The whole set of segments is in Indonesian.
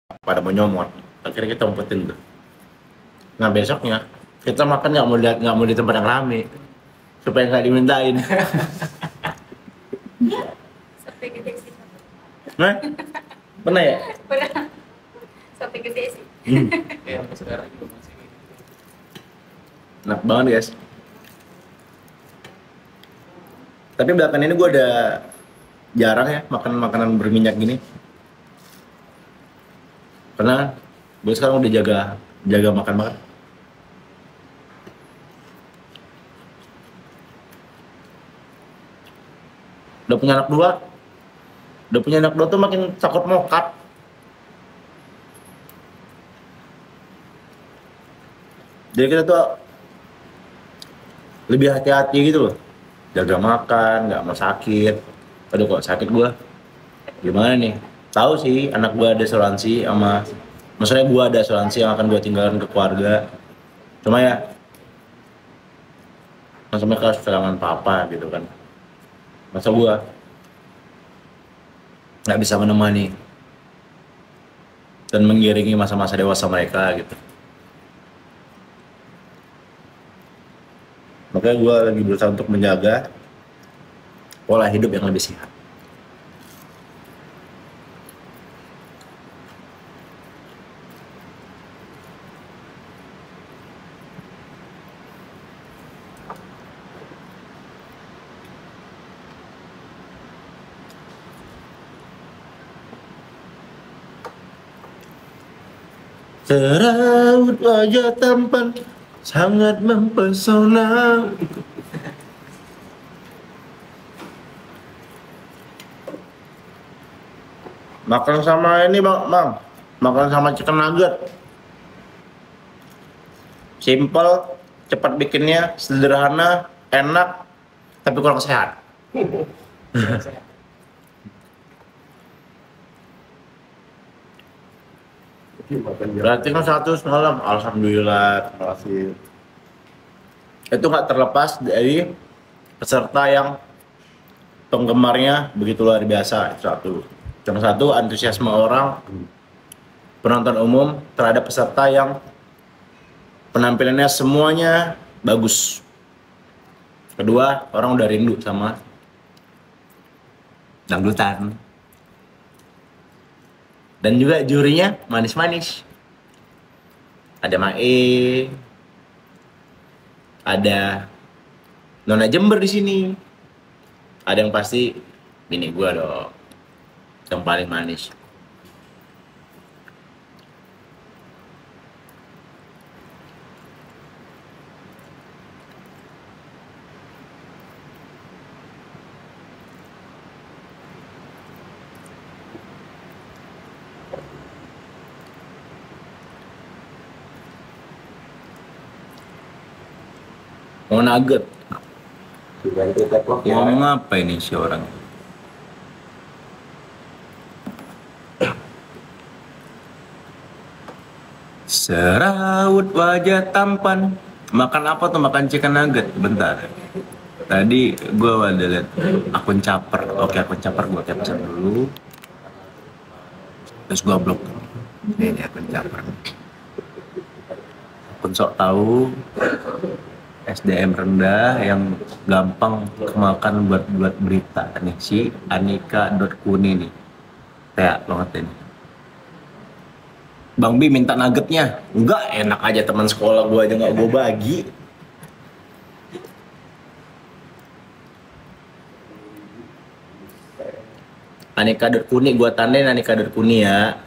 pada mau nyomot. Akhirnya kita umpetin tuh. Nah besoknya kita makan nggak mau di tempat yang rame supaya nggak dimintain. Sampai gede sih. Nah, pernah ya? Pernah. Sampai gede sih. Ya, sekarang juga masih Enak banget guys. Tapi belakangan ini gue udah jarang ya makan makanan berminyak gini. Karena gue sekarang udah jaga makan. Udah punya anak dua tuh makin takut mokat. Jadi kita tuh lebih hati-hati gitu loh, jaga makan, nggak mau sakit. Aduh kok sakit gua, gimana nih? Tahu sih anak gua ada asuransi sama, maksudnya gua ada asuransi yang akan gua tinggalkan ke keluarga. Cuma ya, masa mereka harus kehilangan papa gitu kan? Masa gua nggak bisa menemani dan mengiringi masa-masa dewasa mereka gitu. Makanya gue lagi berusaha untuk menjaga pola hidup yang lebih sehat. Serawut wajah tampan sangat mempesona. Makan sama ini bang, makan sama chicken nugget. Simple, cepat bikinnya, sederhana, enak, tapi kurang sehat. Berarti kan 100 semalam, alhamdulillah, terima kasih. Itu nggak terlepas dari peserta yang penggemarnya begitu luar biasa. Yang satu antusiasme orang, penonton umum terhadap peserta yang penampilannya semuanya bagus. Kedua, orang udah rindu sama dangdutan. Dan juga jurinya manis-manis. Ada Mae, ada Nona Jember di sini. Ada yang pasti bini gua dong, yang paling manis. Mau nugget. Ngomong apa ini si orang? Serawut wajah tampan. Makan apa tuh? Makan chicken nugget. Bentar. Tadi gue ada liat akun caper. Oke, akun caper gue capture dulu. Terus gue blok. Ini akun caper. Akun sok tahu. SDM rendah yang gampang kemakan buat berita nih, si Anika.kuni nih. Kayak banget ini. Bang Bi minta nuggetnya. Enggak, enak aja teman sekolah gue aja nggak gue bagi. Anika.kuni, gue tandain Anika.kuni ya.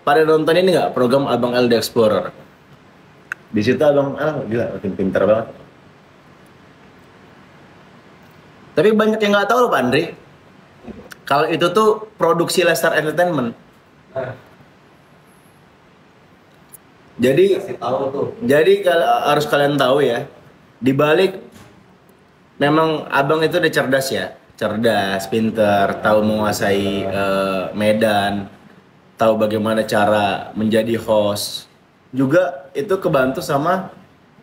Pada nonton ini nggak program Abang L The Explorer? Di situ Abang L gila, makin pintar banget. Tapi banyak yang nggak tahu loh Pak Andri. Kalau itu tuh produksi Lestar Entertainment. Jadi kalau harus kalian tahu ya, di balik memang Abang itu udah cerdas ya, cerdas, pinter, tahu menguasai medan, tahu bagaimana cara menjadi host. Juga itu kebantu sama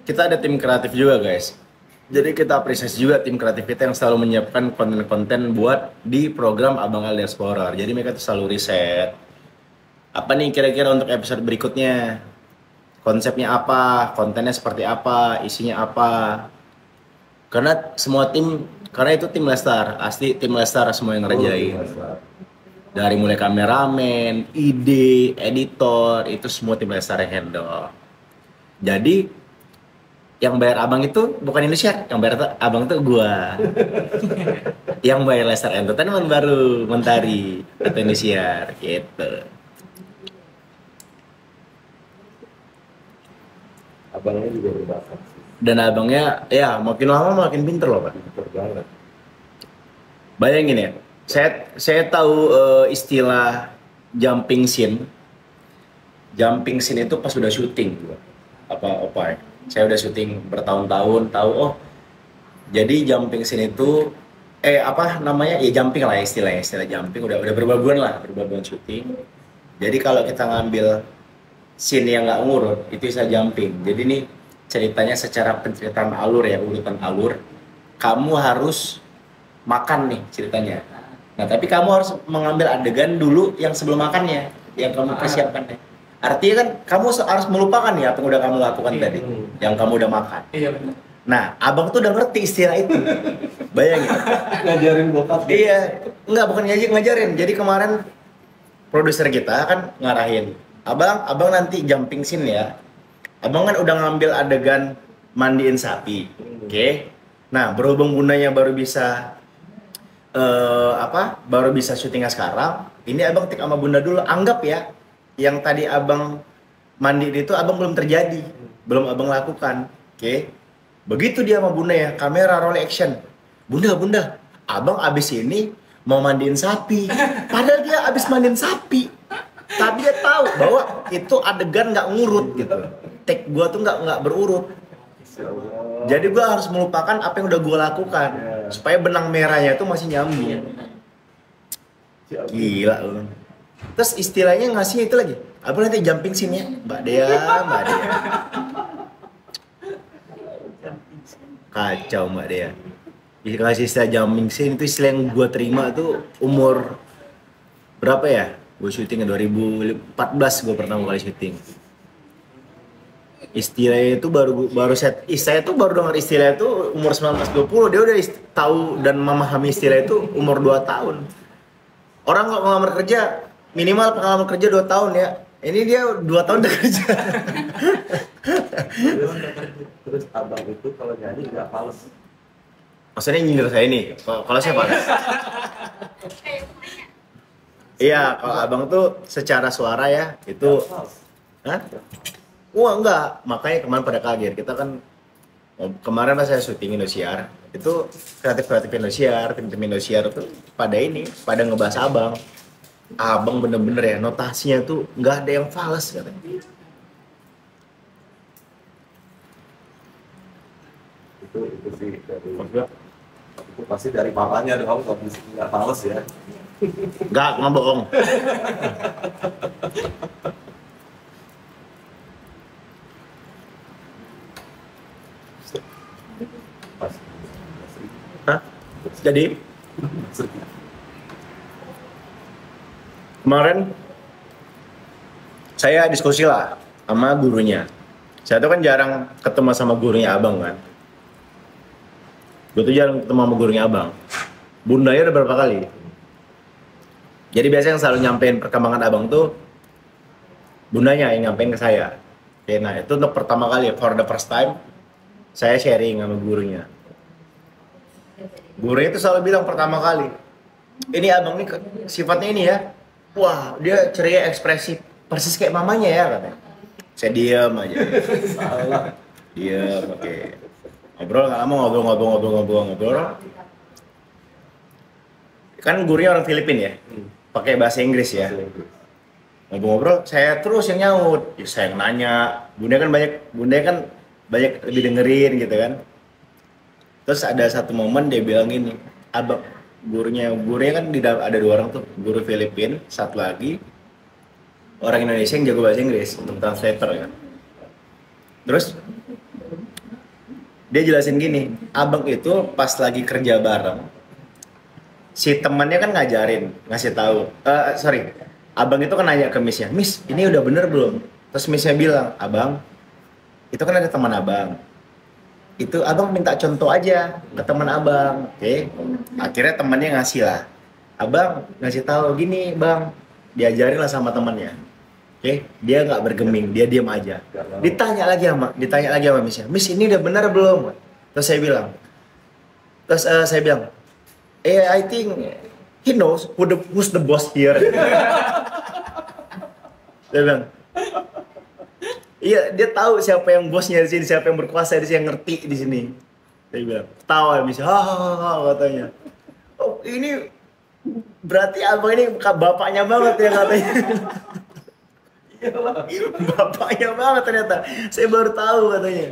kita ada tim kreatif juga guys. Jadi kita apresiasi juga tim kreatif kita yang selalu menyiapkan konten-konten buat di program Abang Al Explorer. Jadi mereka tuh selalu riset. Apa nih kira-kira untuk episode berikutnya? Konsepnya apa? Kontennya seperti apa? Isinya apa? Karena semua tim, karena itu tim Lestar, asli tim Lestar semua yang ngerjain. Dari mulai kameramen, ide, editor, itu semua tim Lestar yang handle. Jadi yang bayar abang itu bukan Indonesia, yang bayar abang itu gua. Yang bayar Lestar Entertainment baru Mentari atau Indonesia gitu. Abangnya juga berbakat sih. Dan abangnya ya makin lama makin pinter loh Pak. Pinter banget. Bayangin ya, saya tahu istilah jumping scene. Jumping scene itu pas udah syuting, apa ya? Saya udah syuting bertahun-tahun, tahu oh. Jadi jumping scene itu apa namanya? Ya jumping lah istilah jumping udah berbabuan syuting. Jadi kalau kita ngambil scene yang nggak ngurut itu bisa jumping. Jadi nih ceritanya secara penceritaan alur ya, urutan alur. Kamu harus makan nih ceritanya. Nah, tapi kamu harus mengambil adegan dulu yang sebelum makannya, yang kamu persiapkan deh. Artinya kan kamu harus melupakan ya apa yang udah kamu lakukan tadi, yang kamu udah makan. Iya benar. Nah, abang tuh udah ngerti istilah itu. Bayangin. Ngajarin bokap. Iya, enggak bukan ngajarin. Jadi kemarin produser kita kan ngarahin, abang nanti jumping scene ya. Abang kan udah ngambil adegan mandiin sapi, oke? Nah, berhubung bundanya baru bisa baru bisa syutingnya sekarang. Ini abang tik sama bunda dulu. Anggap ya, yang tadi abang mandi itu abang belum terjadi, belum abang lakukan, oke? Begitu dia sama bunda ya, kamera roll action. Bunda, abang abis ini mau mandiin sapi. Padahal dia abis mandiin sapi. Tapi dia tahu bahwa itu adegan nggak ngurut gitu. Take gua tuh nggak berurut. Jadi gua harus melupakan apa yang udah gua lakukan supaya benang merahnya itu masih nyambung. Gila lu. Terus istilahnya ngasih itu lagi. Apa nanti jumping scene-nya? Mbak Dea. Kacau Mbak Dea. Dikasih istilah jumping scene itu istilah yang gua terima tuh umur berapa ya? Gue syuting 2014 gue pertama kali syuting. Istilahnya itu saya tuh baru dengar istilah itu umur 19-20. Dia udah tahu dan memahami istilah itu umur 2 tahun. Orang kalau ngelamar kerja minimal pengalaman kerja 2 tahun ya. Ini dia 2 tahun udah kerja. Terus abang itu kalau nyanyi nggak fals. Maksudnya nyindir saya ini. Kalau saya fals. Kayak pemainnya. Iya, kalau abang tuh secara suara ya itu. Hah? Wah enggak, makanya kemarin pada kaget. Kita kan kemarin pas saya syuting Indosiar, itu kreatif Indosiar, tim Indosiar itu pada ngebahas abang. Abang bener-bener ya, notasinya tuh nggak ada yang fals katanya. Itu sih dari itu pasti dari papanya dong, kamu nggak fals ya. Nggak bohong. Hah? Jadi kemarin saya diskusi lah sama gurunya. Saya tuh kan jarang ketemu sama gurunya abang kan. Gue tuh jarang ketemu sama gurunya abang. Bundanya udah berapa kali. Jadi biasanya yang selalu nyampein perkembangan abang tuh bundanya yang nyampein ke saya. Oke, nah itu untuk pertama kali, for the first time saya sharing sama gurunya. Gurunya itu selalu bilang pertama kali, ini abang ini sifatnya ini ya, wah dia ceria ekspresif, persis kayak mamanya ya katanya. Saya diam aja. Salah. Diam, oke. Ngobrol nggak lama, ngobrol. Kan gurunya orang Filipina ya, pakai bahasa Inggris ya. Ngobrol-ngobrol, saya terus yang nyaut. Ya, saya yang nanya, bunda kan banyak lebih dengerin gitu kan. Terus ada satu momen dia bilang gini, abang gurunya kan ada 2 orang tuh, guru Filipina, satu lagi orang Indonesia yang jago bahasa Inggris untuk translator kan. Terus Dia jelasin gini, abang itu pas lagi kerja bareng, si temannya kan ngajarin, ngasih tahu. Sorry, abang itu kan nanya ke Missnya, Miss, ini udah bener belum? Terus Missnya bilang, abang, itu kan ada teman abang. Itu abang minta contoh aja ke teman abang, oke? Akhirnya temannya ngasih lah. Abang ngasih tahu gini, bang, diajarin lah sama temannya. Oke, dia nggak bergeming, dia diam aja. Ditanya lagi sama Missnya, Miss ini udah benar belum? Terus saya bilang, I think he knows who's the boss here. Dia bilang, iya dia tahu siapa yang bosnya di sini, siapa yang berkuasa di sini, yang ngerti di sini. Saya bilang, tawa Missnya, hahaha katanya. Oh ini berarti abang ini bapaknya banget ya katanya. Bapaknya banget ternyata. Saya baru tahu katanya.